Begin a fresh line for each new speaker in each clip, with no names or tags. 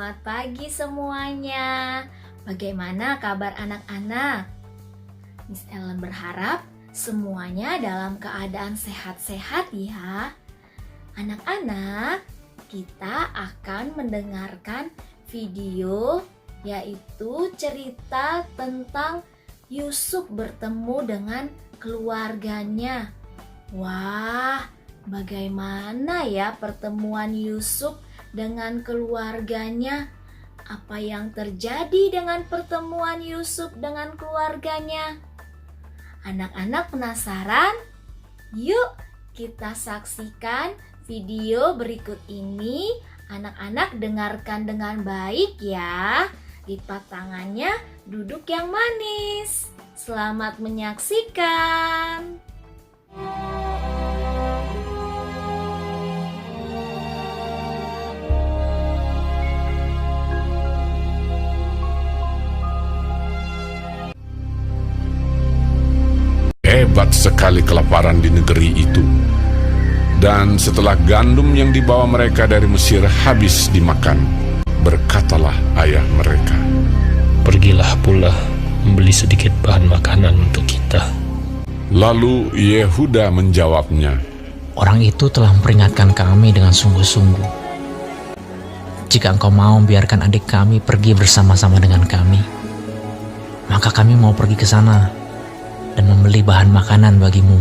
Selamat pagi semuanya. Bagaimana kabar anak-anak? Miss Ellen berharap semuanya dalam keadaan sehat-sehat ya. Anak-anak, kita akan mendengarkan video yaitu cerita tentang Yusuf bertemu dengan keluarganya. Wah, bagaimana ya pertemuan Yusuf dengan keluarganya? Apa yang terjadi dengan pertemuan Yusuf dengan keluarganya? Anak-anak penasaran? Yuk kita saksikan video berikut ini. Anak-anak dengarkan dengan baik ya. Lipat tangannya, duduk yang manis. Selamat menyaksikan.
Hebat sekali kelaparan di negeri itu. Dan setelah gandum yang dibawa mereka dari Mesir habis dimakan, berkatalah ayah mereka,
"Pergilah pula membeli sedikit bahan makanan untuk kita."
Lalu Yehuda menjawabnya,
"Orang itu telah memperingatkan kami dengan sungguh-sungguh. Jika engkau mau biarkan adik kami pergi bersama-sama dengan kami, maka kami mau pergi ke sana dan membeli bahan makanan bagimu,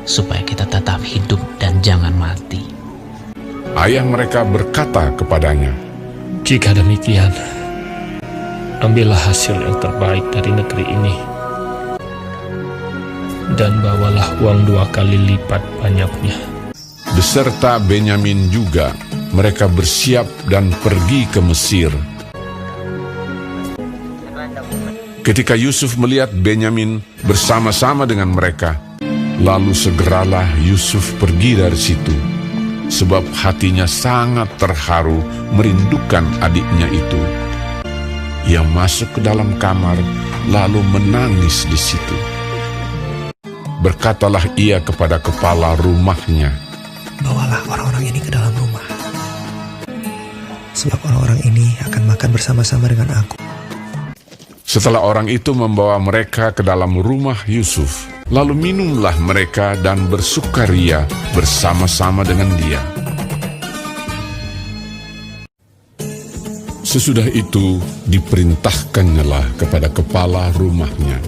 supaya kita tetap hidup dan jangan mati."
ayah mereka berkata kepadanya,
Jika demikian, ambillah hasil yang terbaik dari negeri ini, dan bawalah uang 2 kali lipat banyaknya.
beserta Benyamin juga. Mereka bersiap dan pergi ke Mesir. Ketika Yusuf melihat Benyamin bersama-sama dengan mereka, lalu segeralah Yusuf pergi dari situ, sebab hatinya sangat terharu merindukan adiknya itu. Ia masuk ke dalam kamar, lalu menangis di situ. Berkatalah ia kepada kepala rumahnya,
"Bawalah orang-orang ini ke dalam rumah, sebab orang-orang ini akan makan bersama-sama dengan aku."
Setelah orang itu membawa mereka ke dalam rumah Yusuf, lalu minumlah mereka dan bersukaria bersama-sama dengan dia. Sesudah itu diperintahkannyalah kepada kepala rumahnya,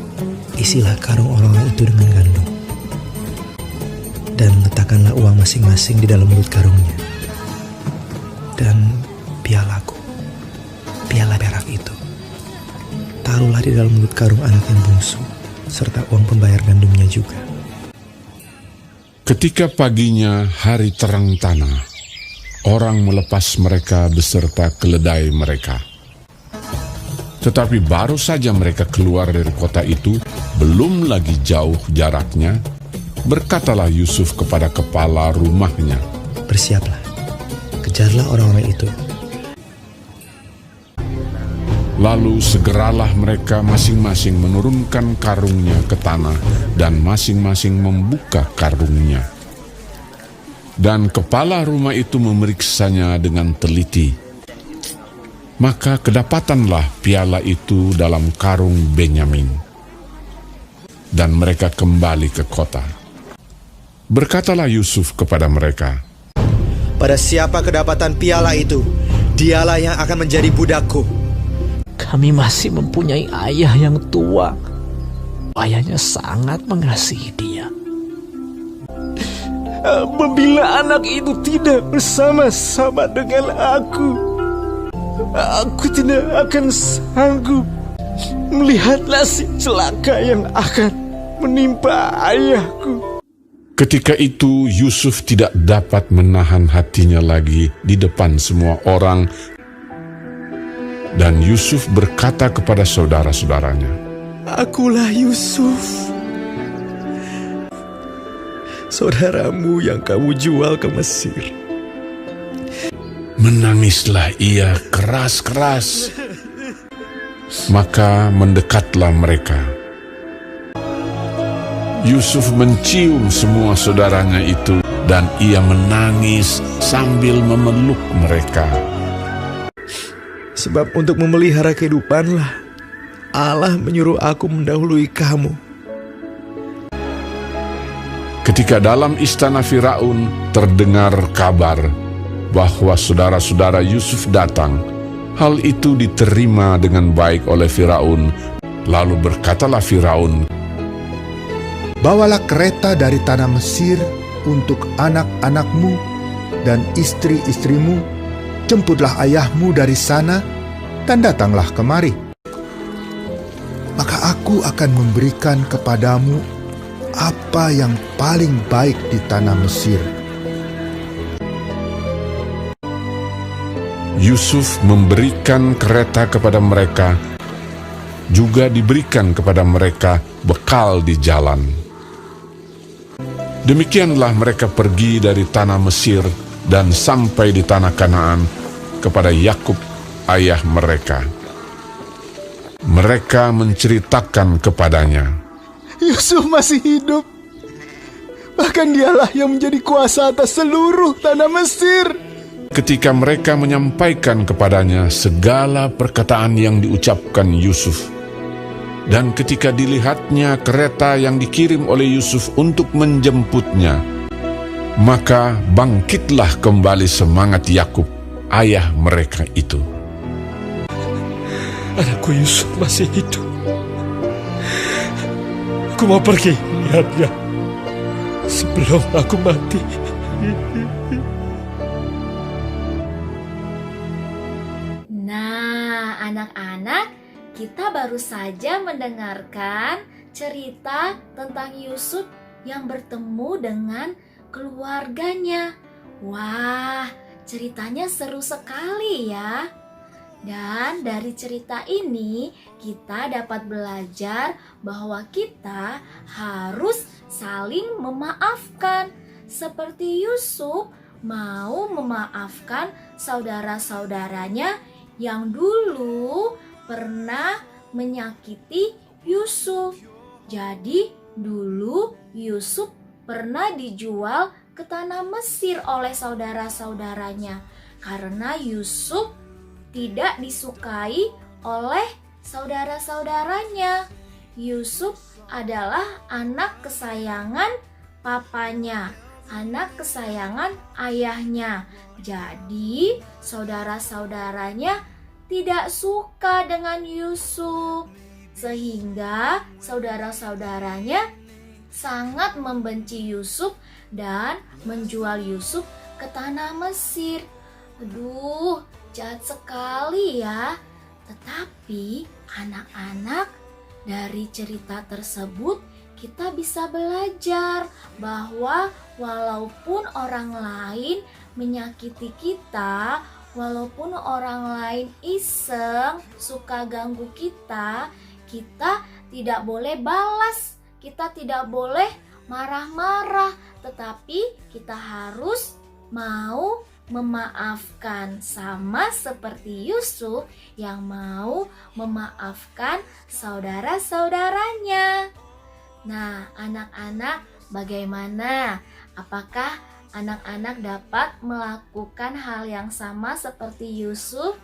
Isilah karung orang-orang itu dengan gandum, dan letakkanlah uang masing-masing di dalam mulut karungnya. Dan pialaku, piala perak itu, taruhlah di dalam mulut karung anak yang bungsu, serta uang pembayar gandumnya juga.
Ketika paginya hari terang tanah, orang melepas mereka beserta keledai mereka. Tetapi baru saja mereka keluar dari kota itu, belum lagi jauh jaraknya, berkatalah Yusuf kepada kepala rumahnya,
"Bersiaplah, kejarlah orang-orang itu."
Lalu segeralah mereka masing-masing menurunkan karungnya ke tanah dan masing-masing membuka karungnya. Dan kepala rumah itu memeriksanya dengan teliti. Maka kedapatanlah piala itu dalam karung Benyamin. Dan mereka kembali ke kota. Berkatalah Yusuf kepada mereka,
"Pada siapa kedapatan piala itu, dialah yang akan menjadi budakku."
Kami masih mempunyai ayah yang tua. Ayahnya sangat mengasihi dia.
Apabila anak itu tidak bersama-sama dengan aku tidak akan sanggup melihat nasib celaka yang akan menimpa ayahku.
Ketika itu Yusuf tidak dapat menahan hatinya lagi di depan semua orang. Dan Yusuf berkata kepada saudara-saudaranya,
"Akulah Yusuf, saudaramu yang kamu jual ke Mesir."
Menangislah ia keras-keras. Maka mendekatlah mereka. Yusuf mencium semua saudaranya itu, dan ia menangis sambil memeluk mereka.
Sebab untuk memelihara kehidupanlah Allah menyuruh aku mendahului kamu.
Ketika dalam istana Firaun terdengar kabar bahwa saudara-saudara Yusuf datang, hal itu diterima dengan baik oleh Firaun. Lalu berkatalah Firaun,
"Bawalah kereta dari tanah Mesir untuk anak-anakmu dan istri-istrimu, jemputlah ayahmu dari sana dan datanglah kemari. Maka aku akan memberikan kepadamu apa yang paling baik di tanah Mesir."
Yusuf memberikan kereta kepada mereka, juga diberikan kepada mereka bekal di jalan. Demikianlah mereka pergi dari tanah Mesir dan sampai di tanah Kanaan kepada Yakub ayah mereka. Mereka menceritakan kepadanya,
Yusuf masih hidup. Bahkan dialah yang menjadi kuasa atas seluruh tanah Mesir.
ketika mereka menyampaikan kepadanya segala perkataan yang diucapkan Yusuf. Dan ketika dilihatnya kereta yang dikirim oleh Yusuf untuk menjemputnya, maka bangkitlah kembali semangat Yakub, ayah mereka itu.
Anakku Yusuf masih hidup. Aku mau pergi lihatnya sebelum aku mati.
Nah, anak-anak, kita baru saja mendengarkan cerita tentang Yusuf yang bertemu dengan keluarganya. Wah, ceritanya seru sekali ya. Dan dari cerita ini kita dapat belajar bahwa kita harus saling memaafkan. Seperti Yusuf mau memaafkan saudara-saudaranya yang dulu pernah menyakiti Yusuf. Jadi dulu Yusuf pernah dijual ke tanah Mesir oleh saudara-saudaranya karena Yusuf tidak disukai oleh saudara-saudaranya. Yusuf adalah anak kesayangan papanya, anak kesayangan ayahnya. Jadi saudara-saudaranya tidak suka dengan Yusuf, sehingga saudara-saudaranya sangat membenci Yusuf dan menjual Yusuf ke tanah Mesir. Aduh, jahat sekali ya. Tetapi anak-anak, dari cerita tersebut kita bisa belajar bahwa walaupun orang lain menyakiti kita, walaupun orang lain iseng suka ganggu kita, kita tidak boleh balas, kita tidak boleh marah-marah, tetapi kita harus mau memaafkan, sama seperti Yusuf yang mau memaafkan saudara-saudaranya. Nah, anak-anak, bagaimana? Apakah anak-anak dapat melakukan hal yang sama seperti Yusuf?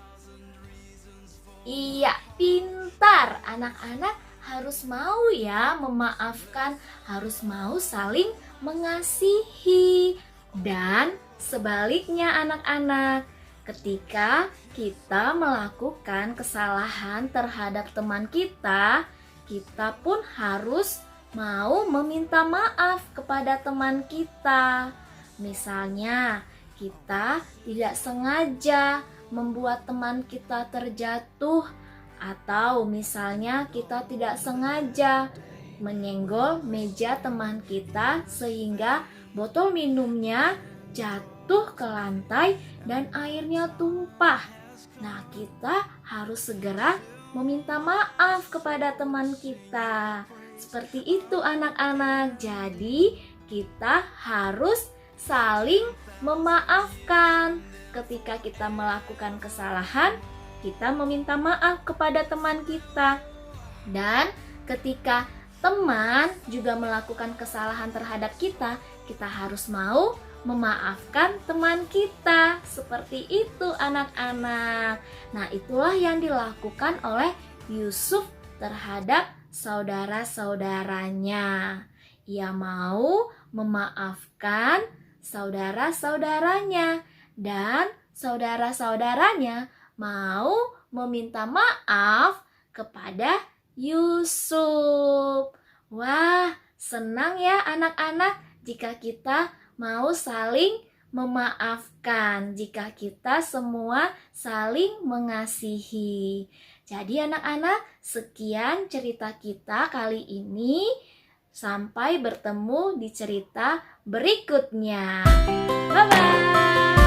Iya, pintar. Anak-anak harus mau ya memaafkan, harus mau saling mengasihi. Dan sebaliknya anak-anak, ketika kita melakukan kesalahan terhadap teman kita, kita pun harus mau meminta maaf kepada teman kita. Misalnya, kita tidak sengaja membuat teman kita terjatuh, atau misalnya kita tidak sengaja menyenggol meja teman kita sehingga botol minumnya jatuh ke lantai dan airnya tumpah. Nah, kita harus segera meminta maaf kepada teman kita. Seperti itu anak-anak. Jadi, kita harus saling memaafkan. Ketika kita melakukan kesalahan, kita meminta maaf kepada teman kita. Dan ketika teman juga melakukan kesalahan terhadap kita, kita harus mau memaafkan teman kita. Seperti itu anak-anak. Nah, itulah yang dilakukan oleh Yusuf terhadap saudara-saudaranya. Ia mau memaafkan saudara-saudaranya dan saudara-saudaranya mau meminta maaf kepada Yusuf. Wah, senang ya anak-anak jika kita mau saling memaafkan, jika kita semua saling mengasihi. Jadi anak-anak, sekian cerita kita kali ini. Sampai bertemu di cerita berikutnya. Bye-bye.